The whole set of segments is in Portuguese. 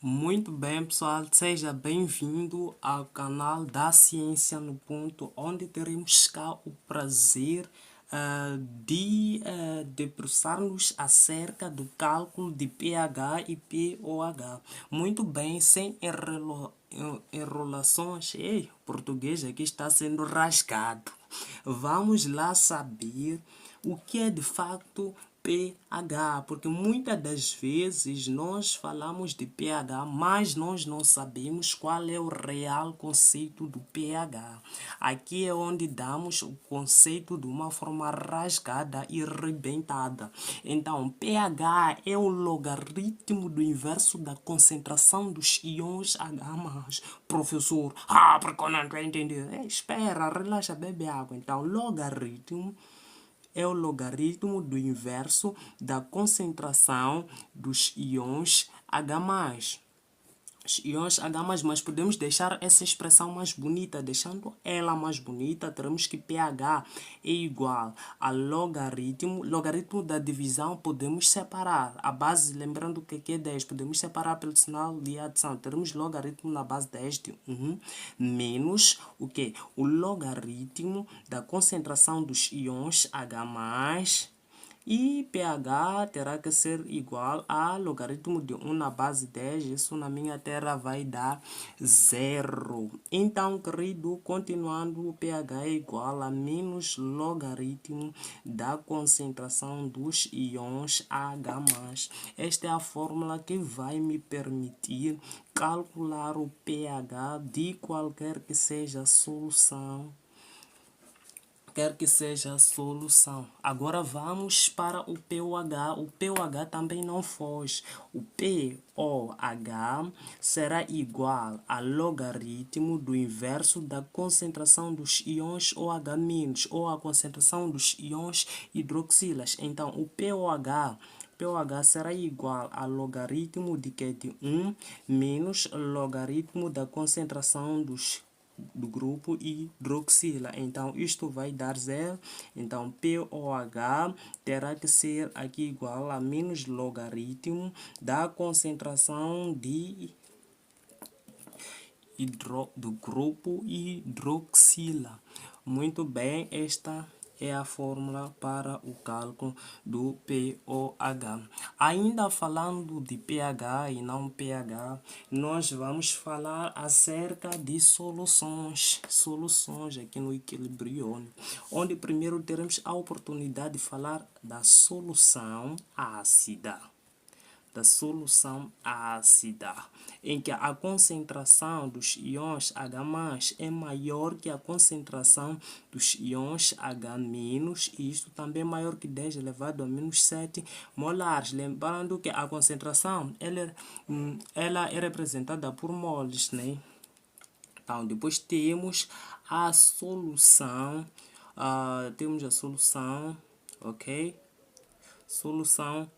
Muito bem, pessoal, seja bem-vindo ao canal da Ciência no Ponto, onde teremos cá o prazer de debruçar-nos acerca do cálculo de pH e pOH. Muito bem, sem enrolações, português aqui está sendo rasgado. Vamos lá saber o que é de fato pH, porque muitas das vezes nós falamos de pH, mas nós não sabemos qual é o real conceito do pH. Aqui é onde damos o conceito de uma forma rasgada e rebentada. Então, pH é o logaritmo do inverso da concentração dos íons H+. Professor, porque eu não estou entendendo. Espera, relaxa, bebe água. Então, logaritmo é o logaritmo do inverso da concentração dos íons H+. Os íons H+, mas podemos deixar essa expressão mais bonita. Deixando ela mais bonita, teremos que pH é igual a logaritmo da divisão. Podemos separar a base, lembrando que é 10, podemos separar pelo sinal de adição. Teremos logaritmo na base 10 de 1 menos o que? O logaritmo da concentração dos íons H+, e pH terá que ser igual a logaritmo de 1 na base 10. Isso na minha terra vai dar 0. Então, querido, continuando, o pH é igual a menos logaritmo da concentração dos íons H+. Esta é a fórmula que vai me permitir calcular o pH de qualquer que seja a solução. Agora vamos para o pOH. O pOH também não foge. O pOH será igual a logaritmo do inverso da concentração dos íons OH- ou a concentração dos íons hidroxilas. Então, o pOH será igual a logaritmo de 1 menos logaritmo da concentração do grupo hidroxila. Então, isto vai dar 0. Então, pOH terá que ser aqui igual a menos logaritmo da concentração do grupo hidroxila. Muito bem, esta é a fórmula para o cálculo do pOH. Ainda falando de pH e não pH, nós vamos falar acerca de soluções aqui no equilíbrio iônico, onde primeiro teremos a oportunidade de falar da solução ácida. Em que a concentração dos íons H+ é maior que a concentração dos íons H-, e isto também é maior que 10 elevado a menos 7 molares. Lembrando que a concentração ela é representada por moles, né? Então, depois temos a solução, ok? Solução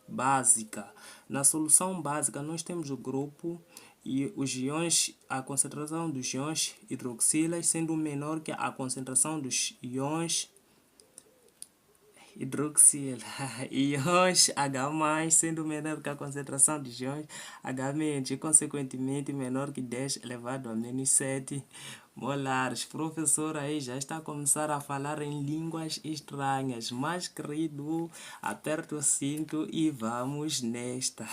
básica. Na solução básica, nós temos o grupo e os íons, a concentração dos íons hidroxilas sendo menor que a concentração dos íons hidroxila. Íons H+ sendo menor que a concentração dos íons H- e consequentemente menor que 10 elevado a menos 7 molares. Professor aí já está a começar a falar em línguas estranhas, mas querido, aperta o cinto e vamos nesta.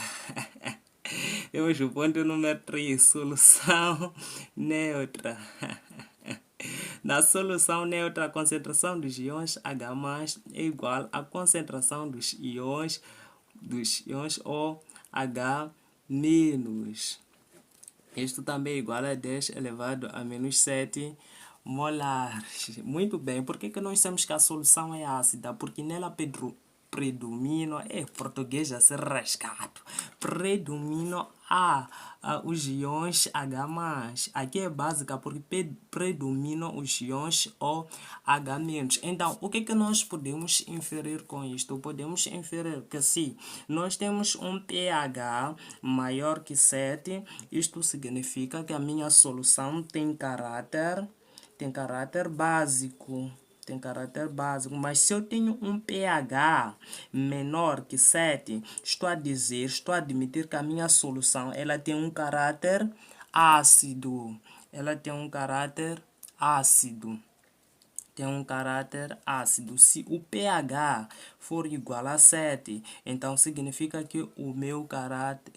Hoje o ponto número 3, solução neutra. Na solução neutra, a concentração dos íons H+ é igual à concentração dos íons OH-. Isto também é igual a 10 elevado a menos 7 molares. Muito bem, por que nós temos que a solução é ácida? Porque nela predomina, português a ser rasgado, predomina os íons H+. Aqui é básica porque predominam os íons OH-. Então, o que nós podemos inferir com isto? Podemos inferir que se nós temos um pH maior que 7, isto significa que a minha solução tem caráter básico. tem caráter básico, mas se eu tenho um pH menor que 7, estou a admitir que a minha solução ela tem um caráter ácido. Ela tem um caráter ácido. Tem um caráter ácido. Se o pH for igual a 7, então significa que o meu o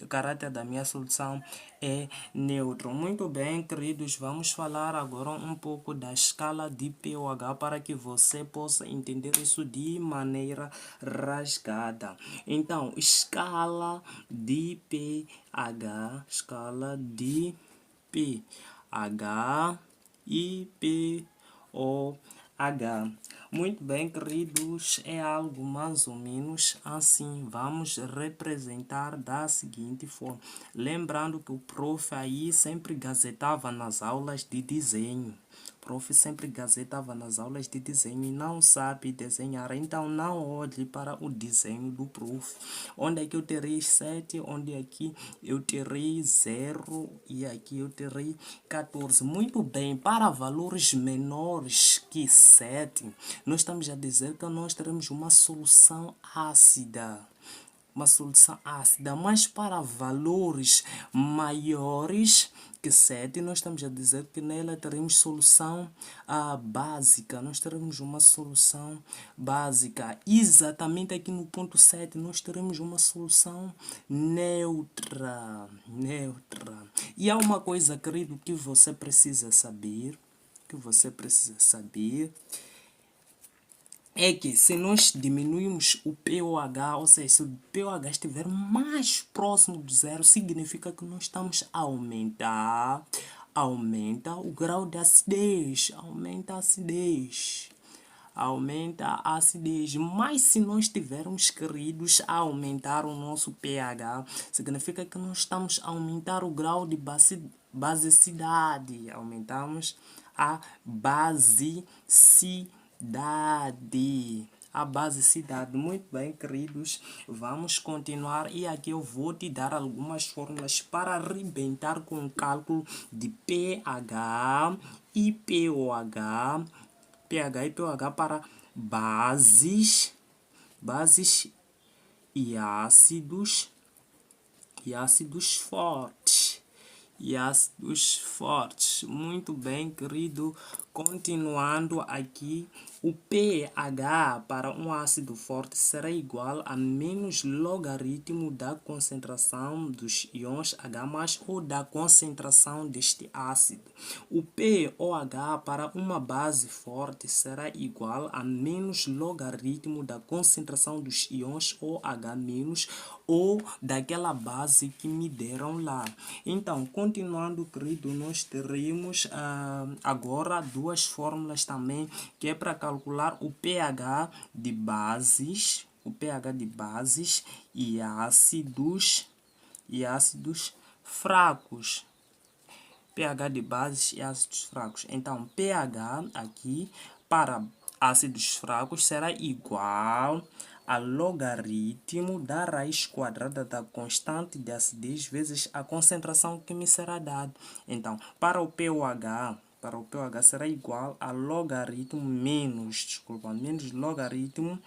caráter da minha solução é neutro. Muito bem, queridos, vamos falar agora um pouco da escala de pH para que você possa entender isso de maneira rasgada. Então, escala de pH, e pH. Muito bem, queridos, é algo mais ou menos assim. Vamos representar da seguinte forma. Lembrando que o prof aí sempre gazetava nas aulas de desenho. O prof sempre gazetava nas aulas de desenho e não sabe desenhar. Então, não olhe para o desenho do prof. Onde é que eu terei 7, onde aqui eu terei 0 e aqui eu terei 14. Muito bem, para valores menores que 7, nós estamos a dizer que nós teremos uma solução ácida. Mas para valores maiores que 7, nós estamos a dizer que nela teremos solução básica. Nós teremos uma solução básica. Exatamente aqui no ponto 7, nós teremos uma solução neutra. E há uma coisa, querido, que você precisa saber, é que se nós diminuirmos o pOH, ou seja, se o pOH estiver mais próximo do zero, significa que nós estamos a aumenta o grau de acidez, aumenta a acidez. Mas se nós tivermos, queridos, a aumentar o nosso pH, significa que nós estamos a aumentar o grau de basicidade, aumentamos a basicidade. A basicidade. Muito bem, queridos, vamos continuar e aqui eu vou te dar algumas fórmulas para arrebentar com o cálculo de pH e pOH, para bases e ácidos fortes. Muito bem, querido. Continuando aqui, o pH para um ácido forte será igual a menos logaritmo da concentração dos íons H+, ou da concentração deste ácido. O pOH para uma base forte será igual a menos logaritmo da concentração dos íons OH-, ou daquela base que me deram lá. Então, continuando, querido, nós teremos agora duas fórmulas também, que é para calcular o pH de bases, e ácidos fracos. pH de bases e ácidos fracos. Então, pH aqui para ácidos fracos será igual a logaritmo da raiz quadrada da constante de acidez vezes a concentração que me será dada. Então, para o pOH será igual a logaritmo menos logaritmo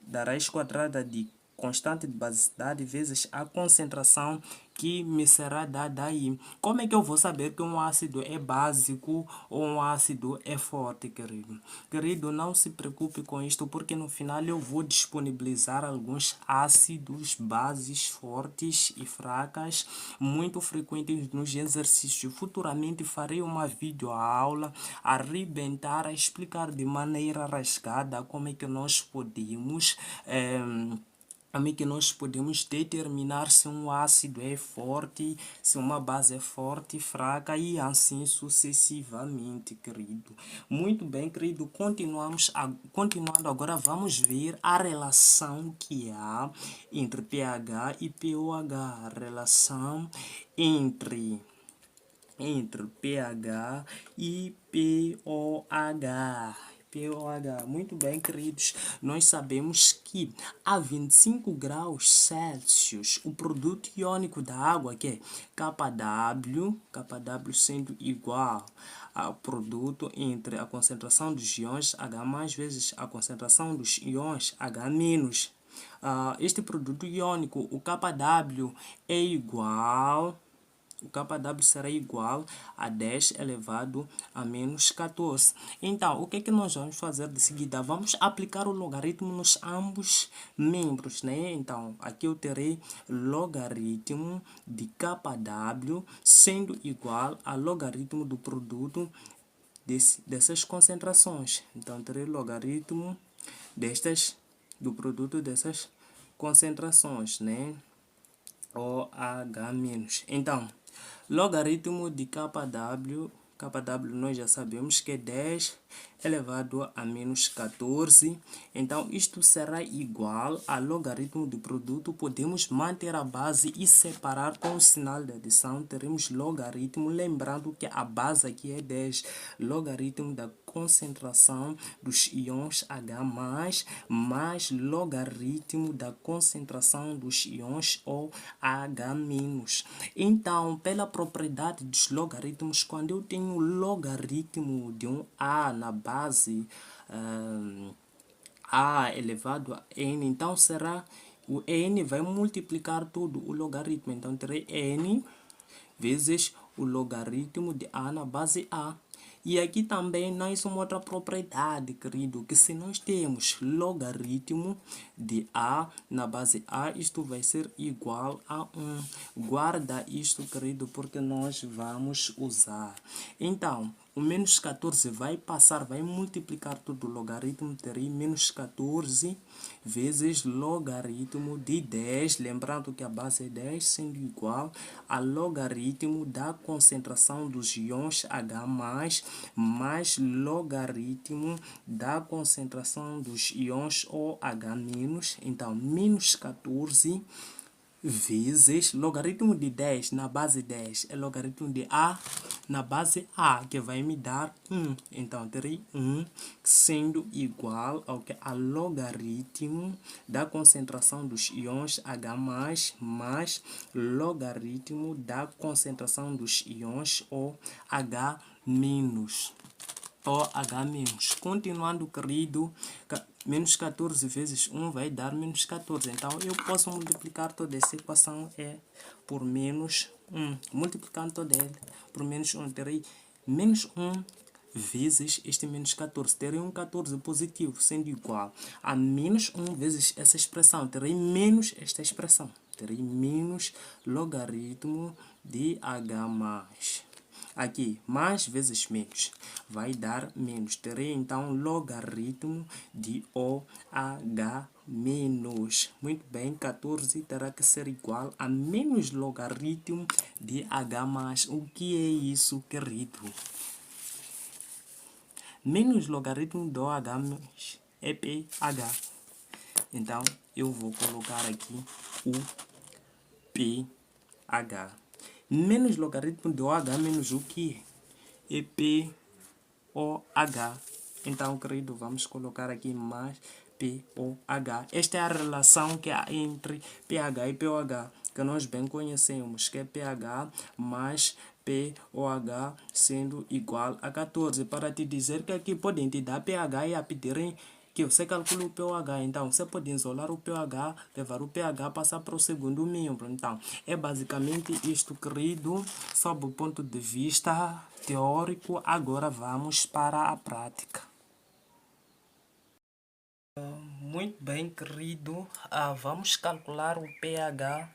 da raiz quadrada de constante de basicidade vezes a concentração que me será dada aí. Como é que eu vou saber que um ácido é básico ou um ácido é forte, querido? Querido, não se preocupe com isto, porque no final eu vou disponibilizar alguns ácidos, bases fortes e fracas, muito frequentes nos exercícios. Futuramente farei uma videoaula a arrebentar, a explicar de maneira rasgada como é que nós podemos determinar se um ácido é forte, se uma base é forte, fraca e assim sucessivamente, querido. Muito bem, querido, continuando agora, vamos ver a relação que há entre pH e pOH, a relação entre pH e pOH. pH. Muito bem, queridos. Nós sabemos que a 25 graus Celsius, o produto iônico da água, que é KW sendo igual ao produto entre a concentração dos íons H+, vezes a concentração dos íons H-. Este produto iônico, o KW, é igual... O KW será igual a 10 elevado a menos 14. Então, o que é que nós vamos fazer de seguida? Vamos aplicar o logaritmo nos ambos membros, né? Então, aqui eu terei logaritmo de KW sendo igual a logaritmo do produto dessas concentrações. Então, terei logaritmo do produto dessas concentrações, né? OH-. Então, logaritmo de KW nós já sabemos que é 10 elevado a menos 14. Então, isto será igual a logaritmo do produto. Podemos manter a base e separar com o sinal de adição. Teremos logaritmo, lembrando que a base aqui é 10. Logaritmo da concentração dos íons H+, mais logaritmo da concentração dos íons OH-. Então, pela propriedade dos logaritmos, quando eu tenho logaritmo de um A na base, A elevado a N, então será o N vai multiplicar todo o logaritmo. Então, terei N vezes o logaritmo de A na base A. E aqui também nós uma outra propriedade, querido, que se nós temos logaritmo de A na base A, isto vai ser igual a 1. Guarda isto, querido, porque nós vamos usar. Então, o menos 14 vai passar, vai multiplicar todo o logaritmo, terei menos 14 vezes logaritmo de 10, lembrando que a base é 10, sendo igual a logaritmo da concentração dos íons H+, mais logaritmo da concentração dos íons OH-. Então, menos 14 vezes logaritmo de 10 na base 10 é logaritmo de A na base A, que vai me dar 1. Então, terei 1 sendo igual ao que a logaritmo da concentração dos íons H+, mais logaritmo da concentração dos íons OH-. OH-. Continuando, querido, menos 14 vezes 1 vai dar menos 14. Então, eu posso multiplicar toda essa equação por menos 1. Multiplicando toda ela por menos 1, terei menos 1 vezes este menos 14. Terei um 14 positivo, sendo igual a menos 1 vezes essa expressão. Terei menos esta expressão. Terei menos logaritmo de H+. Aqui, mais vezes menos, vai dar menos. Terei, então, logaritmo de OH-. Muito bem, 14 terá que ser igual a menos logaritmo de H+. O que é isso, querido? Menos logaritmo do OH é pH. Então, eu vou colocar aqui o pH. Menos logaritmo de OH menos o que é POH. Então, querido, vamos colocar aqui mais POH. Esta é a relação que há entre pH e pOH, que nós bem conhecemos, que é pH mais pOH sendo igual a 14. Para te dizer que aqui podem te dar pH e a pedirem que você calcule o pH. Então, você pode isolar o pH, levar o pH, passar para o segundo membro. Então, é basicamente isto, querido, sob o ponto de vista teórico. Agora vamos para a prática. Muito bem, querido. Vamos calcular o pH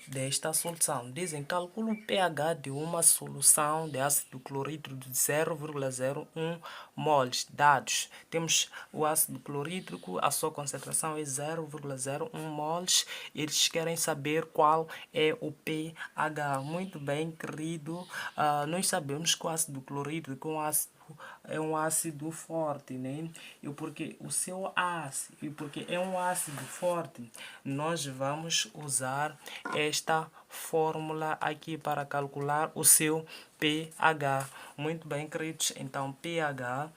desta solução. Dizem, calcula o pH de uma solução de ácido clorídrico de 0,01 mols. Dados. Temos o ácido clorídrico, a sua concentração é 0,01 mols. Eles querem saber qual é o pH. Muito bem, querido. Nós sabemos que o ácido clorídrico é um ácido forte, né? E porque o seu ácido, e porque é um ácido forte, nós vamos usar esta fórmula aqui para calcular o seu pH. Muito bem, queridos. Então, pH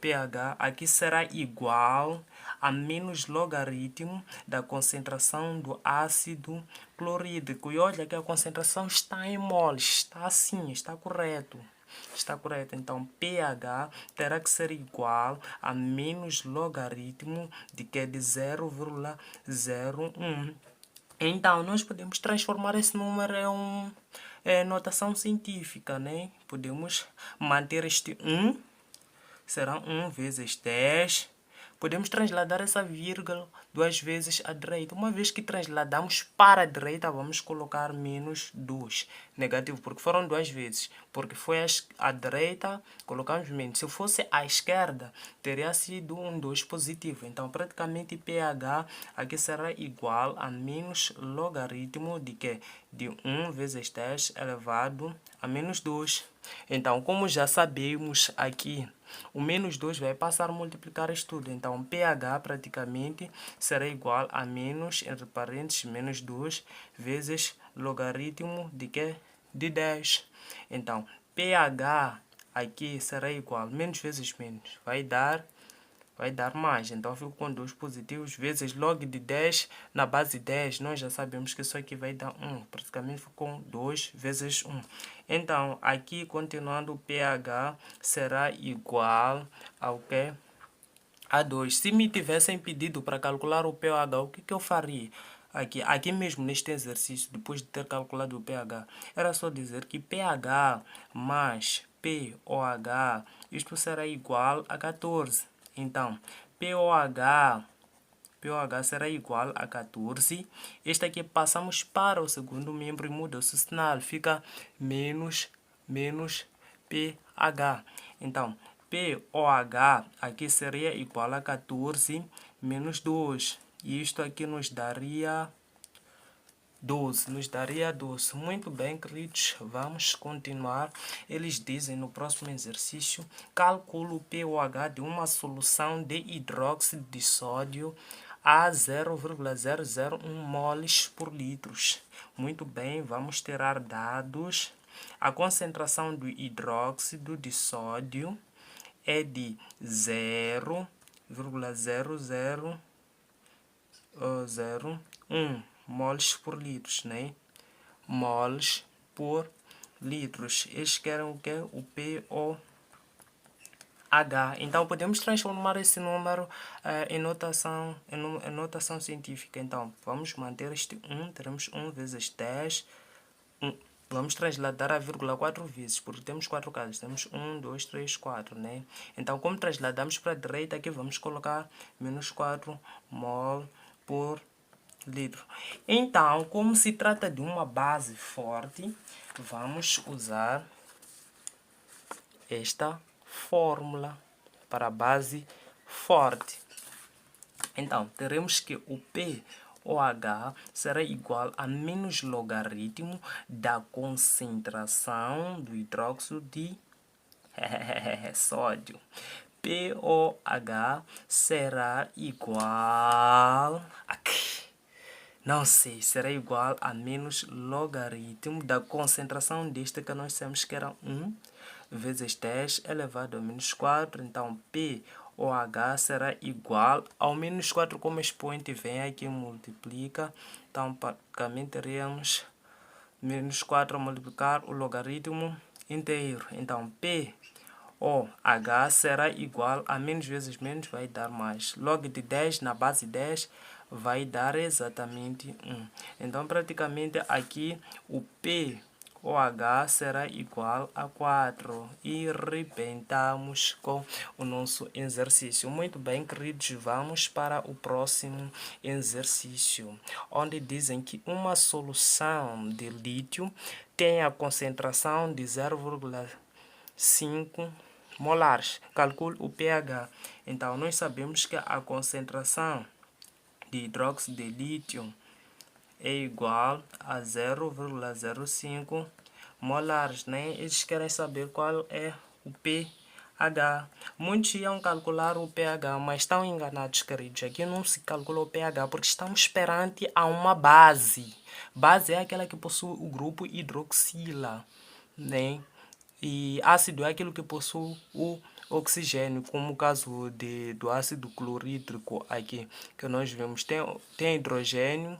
pH aqui será igual a menos logaritmo da concentração do ácido clorídrico. E olha que a concentração está em moles, está assim, está correto. Está correto. Então, pH terá que ser igual a menos logaritmo de que de 0,01. Então, nós podemos transformar esse número em notação científica, né? Podemos manter este 1, será 1 vezes 10. Podemos transladar essa vírgula 2 vezes à direita. Uma vez que transladamos para a direita, vamos colocar menos 2. Negativo, porque foram 2 vezes. Porque foi à direita, colocamos menos. Se fosse à esquerda, teria sido um 2 positivo. Então, praticamente, pH aqui será igual a menos logaritmo de quê? De 1 vezes 10 elevado a menos 2. Então, como já sabemos aqui, o menos 2 vai passar a multiplicar isto tudo. Então, pH praticamente será igual a menos, entre parênteses, menos 2 vezes logaritmo de quê? De 10. Então, pH aqui será igual, menos vezes menos, vai dar mais. Então, fico com 2 positivos vezes log de 10 na base 10. Nós já sabemos que isso aqui vai dar 1. Praticamente fico com 2 vezes 1. Então, aqui, continuando, o pH será igual ao que? A 2. Se me tivessem pedido para calcular o pH, o que eu faria? Aqui mesmo neste exercício, depois de ter calculado o pH, era só dizer que pH mais pOH, isto será igual a 14. Então, pOH será igual a 14. Este aqui passamos para o segundo membro e muda-se o sinal. Fica menos pH. Então, pOH aqui seria igual a 14 menos 2. E isto aqui nos daria 12. Muito bem, queridos. Vamos continuar. Eles dizem no próximo exercício: calcule o pOH de uma solução de hidróxido de sódio a 0,001 moles por litro. Muito bem, vamos tirar dados. A concentração do hidróxido de sódio é de 0,0001 moles por litros, né? Moles por litros. Eles querem o que? O pOH. Então, podemos transformar esse número em notação científica. Então, vamos manter este 1. Teremos 1 vezes 10. Vamos transladar a vírgula 4 vezes, porque temos 4 casos. Temos 1, 2, 3, 4, né? Então, como transladamos para a direita, aqui vamos colocar menos 4 mol por litro. Então, como se trata de uma base forte, vamos usar esta fórmula para a base forte. Então, teremos que o pOH será igual a menos logaritmo da concentração do hidróxido de sódio. pOH será igual não sei, será igual a menos logaritmo da concentração deste que nós temos que era 1 vezes 10 elevado a menos 4. Então, pOH será igual ao menos 4 como expoente vem aqui e multiplica. Então, praticamente teremos menos 4 a multiplicar o logaritmo inteiro. Então, pOH será igual a menos vezes menos, vai dar mais. Log de 10 na base 10 vai dar exatamente 1. Então, praticamente aqui o pOH será igual a 4. E arrebentamos com o nosso exercício. Muito bem, queridos, vamos para o próximo exercício, onde dizem que uma solução de lítio tem a concentração de 0,5 molares. Calcule o pH. Então, nós sabemos que a concentração de hidróxido de lítio é igual a 0,05 molares, né? Eles querem saber qual é o pH. Muitos iam calcular o pH, mas estão enganados, queridos. Aqui não se calcula o pH porque estamos perante a uma base. Base é aquela que possui o grupo hidroxila, né? E ácido é aquilo que possui o oxigênio, como o caso do ácido clorídrico aqui, que nós vemos, tem hidrogênio,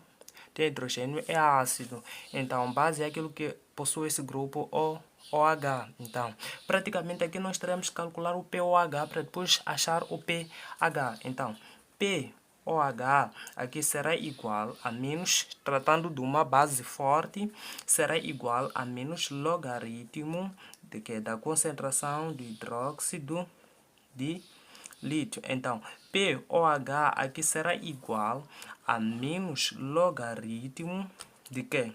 é ácido. Então, base é aquilo que possui esse grupo OH. Então, praticamente aqui nós teremos que calcular o pOH para depois achar o pH. Então, pOH aqui será igual a menos, tratando de uma base forte, será igual a menos logaritmo da concentração do hidróxido de lítio. Então, pOH aqui será igual a menos logaritmo de quê?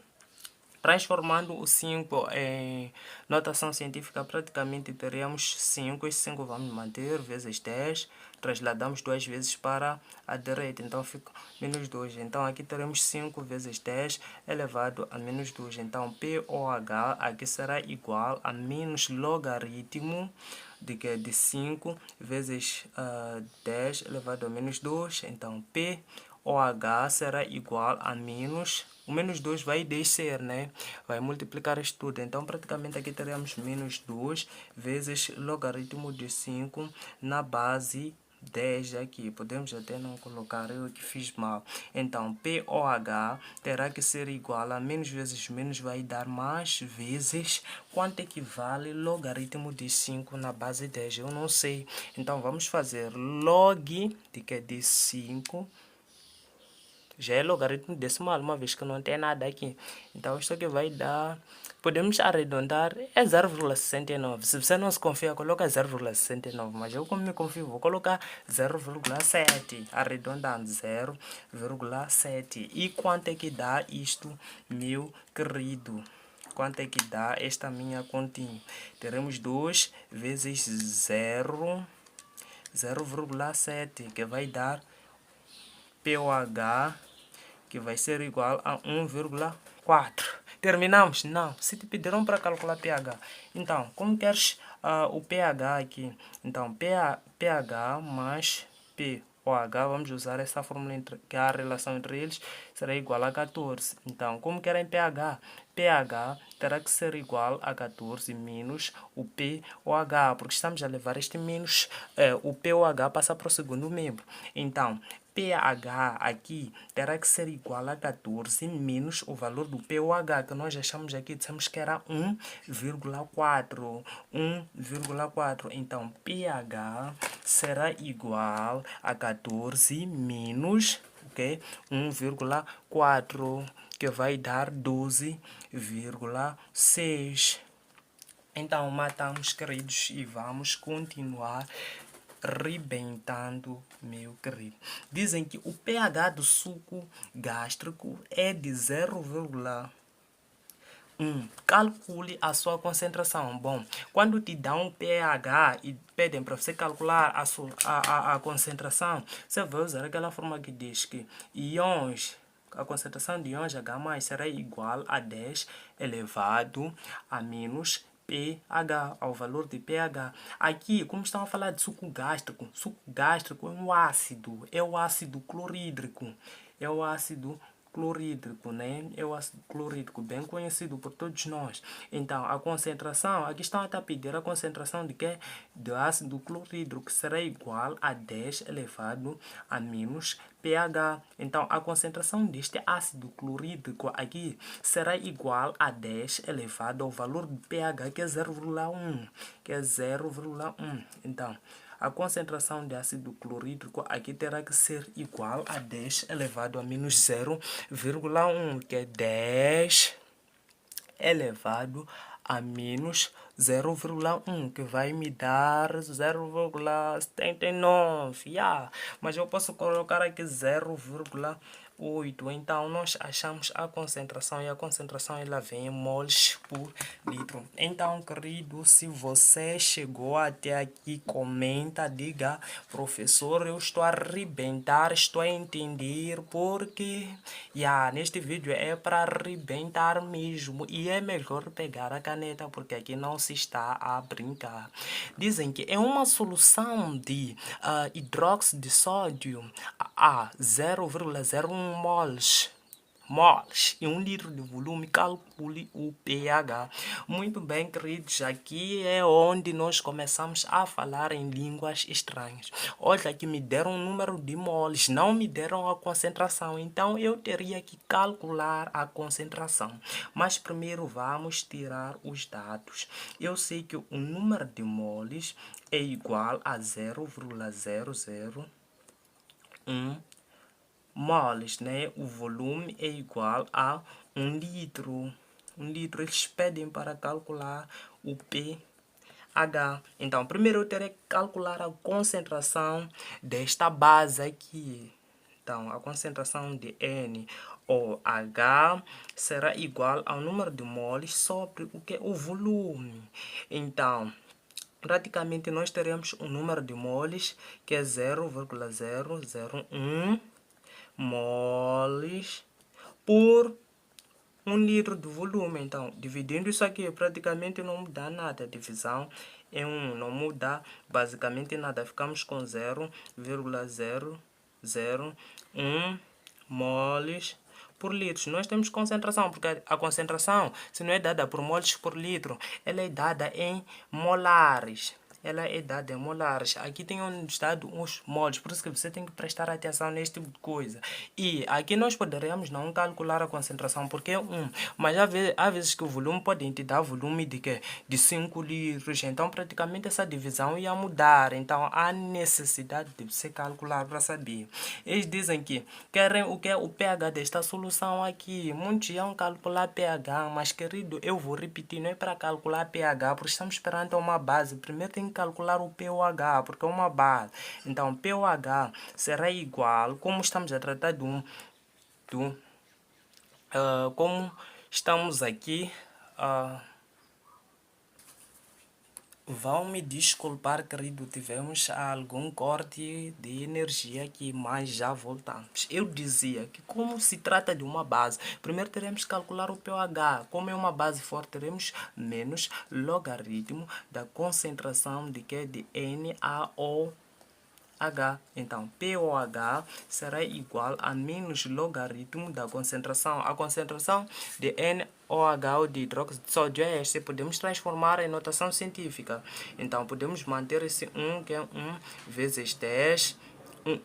Transformando o 5 em notação científica, praticamente teríamos 5. Esse 5 vamos manter, vezes 10. Trasladamos 2 vezes para a direita, então fica menos 2. Então, aqui teremos 5 vezes 10 elevado a menos 2. Então, pOH aqui será igual a menos logaritmo de 5 vezes 10 elevado a menos 2. Então, pOH será igual a menos... O menos 2 vai descer, né? Vai multiplicar isto tudo. Então, praticamente aqui teremos menos 2 vezes logaritmo de 5 na base 10 aqui. Podemos até não colocar, eu que fiz mal. Então, pOH terá que ser igual a menos vezes menos vai dar mais vezes quanto equivale logaritmo de 5 na base 10. Eu não sei. Então, vamos fazer log de 5. Já é logaritmo decimal, uma vez que não tem nada aqui. Então, isto aqui vai dar... Podemos arredondar, é 0,69. Se você não se confia, coloca 0,69. Mas eu, como me confio, vou colocar 0,7. Arredondando, 0,7. E quanto é que dá isto, meu querido? Quanto é que dá esta minha continha? Teremos 2 vezes 0,7, que vai dar pOH, que vai ser igual a 1,4. Terminamos? Não. Se te pediram para calcular pH. Então, como queres o pH aqui? Então, pH mais pOH, vamos usar essa fórmula que a relação entre eles será igual a 14. Então, como querem pH? pH terá que ser igual a 14 menos o pOH, porque estamos a levar este menos, o pOH passa para o segundo membro. Então, pH aqui terá que ser igual a 14 menos o valor do pOH, que nós achamos aqui, dissemos que era 1,4. 1,4. Então, pH será igual a 14 menos 1,4, que vai dar 12,6. Então, matamos, queridos, e vamos continuar rebentando, meu querido. Dizem que o pH do suco gástrico é de 0,1. Calcule a sua concentração. Bom, quando te dão um pH e pedem para você calcular a concentração, você vai usar aquela forma que diz que íons, a concentração de íons H+ será igual a 10 elevado a menos pH, ao valor de pH. Aqui, como estão a falar de suco gástrico é um ácido, é o ácido clorídrico, é o ácido clorídrico, né? É o ácido clorídrico, bem conhecido por todos nós. Então, a concentração, aqui estão a pedir a concentração de quê? Do ácido clorídrico, que será igual a 10 elevado a menos pH. Então, a concentração deste ácido clorídrico aqui será igual a 10 elevado ao valor do pH, que é 0,1. Então, a concentração de ácido clorídrico aqui terá que ser igual a 10 elevado a menos 0,1, que é 10 elevado a menos 0,1, que vai me dar 0,79. Mas eu posso colocar aqui 0,8. Então, nós achamos a concentração, e a concentração ela vem em moles por litro. Então, querido, se você chegou até aqui, comenta, diga: professor, eu estou a arrebentar, estou a entender, porque neste vídeo é para arrebentar mesmo, e é melhor pegar a caneta, porque aqui não se está a brincar. Dizem que é uma solução de hidróxido de sódio a 0,01 moles moles e 1 litro de volume, calcule o pH. Muito bem, queridos, aqui é onde nós começamos a falar em línguas estranhas. Olha, aqui me deram um número de moles, não me deram a concentração, então eu teria que calcular a concentração. Mas primeiro vamos tirar os dados. Eu sei que o número de moles é igual a 0,001 moles, né? O volume é igual a 1 litro. 1 litro, eles pedem para calcular o pH. Então, primeiro eu terei que calcular a concentração desta base aqui. Então, a concentração de NOH será igual ao número de moles sobre o que? O volume. Então, praticamente nós teremos um número de moles que é 0,001 moles por 1 litro de volume. Então, dividindo isso aqui, praticamente não muda nada. A divisão é 1, não muda basicamente nada. Ficamos com 0,001 moles por litro. Nós temos concentração, porque a concentração, se não é dada por moles por litro, ela é dada em molares. Ela é dada em molares. Aqui tem um dado uns moles, por isso que você tem que prestar atenção neste tipo de coisa. E aqui nós poderemos não calcular a concentração, porque é 1. Mas há vezes que o volume pode te dar volume de quê? De 5 litros. Então, praticamente essa divisão ia mudar. Então, há necessidade de você calcular para saber. Eles dizem que querem o que é o pH desta solução aqui. Muitos iam calcular pH, mas querido, eu vou repetir, não é para calcular pH, porque estamos perante uma base. Primeiro tem que calcular o pOH, porque é uma base. Então, pOH será igual, como estamos a tratar como estamos aqui, vão me desculpar, querido, tivemos algum corte de energia aqui, mas já voltamos. Eu dizia que como se trata de uma base, primeiro teremos que calcular o pOH. Como é uma base forte, teremos menos logaritmo da concentração de que? De NaOH. Então, pOH será igual a menos logaritmo da concentração. A concentração de NaOH ou de hidróxido de sódio é esta. Podemos transformar em notação científica. Então, podemos manter esse 1, que é 1 vezes 10.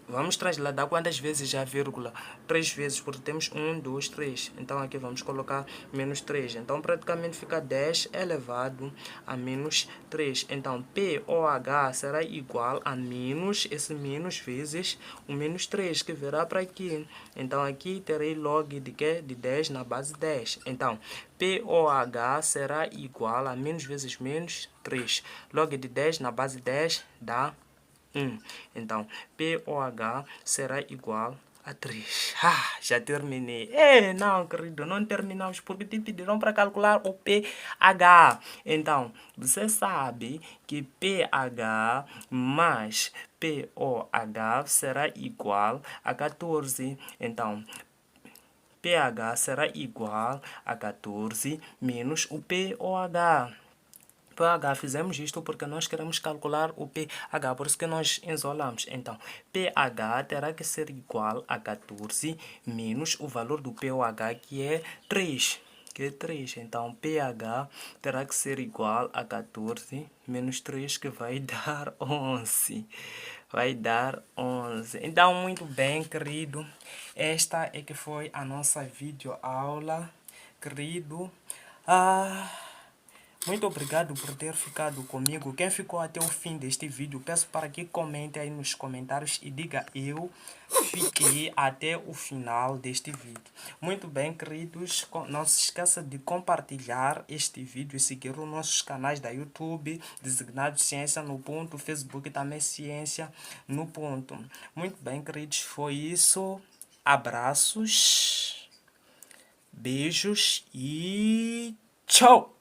Vamos trasladar quantas vezes a vírgula? 3 vezes, porque temos 1, 2, 3. Então aqui vamos colocar menos 3. Então praticamente fica 10 elevado a menos 3. Então pOH será igual a menos, esse menos vezes o menos 3, que virá para aqui. Então aqui terei log de quê? De 10 na base 10. Então pOH será igual a menos vezes menos 3. Log de 10 na base 10 dá 1. Então, pOH será igual a 3. Já terminei. Não, querido, não terminamos porque te pediram para calcular o pH. Então, você sabe que pH mais pOH será igual a 14. Então, pH será igual a 14 menos o pOH. pH, fizemos isto porque nós queremos calcular o pH, por isso que nós isolamos. Então, pH terá que ser igual a 14 menos o valor do pOH, que é 3. Então, pH terá que ser igual a 14 menos 3, que vai dar 11. Vai dar 11. Então, muito bem, querido. Esta é que foi a nossa videoaula, querido. Muito obrigado por ter ficado comigo. Quem ficou até o fim deste vídeo, peço para que comente aí nos comentários e diga: eu fiquei até o final deste vídeo. Muito bem, queridos, não se esqueça de compartilhar este vídeo e seguir os nossos canais da YouTube, designados Ciência no Ponto, Facebook também Ciência no Ponto. Muito bem, queridos, foi isso. Abraços, beijos e tchau!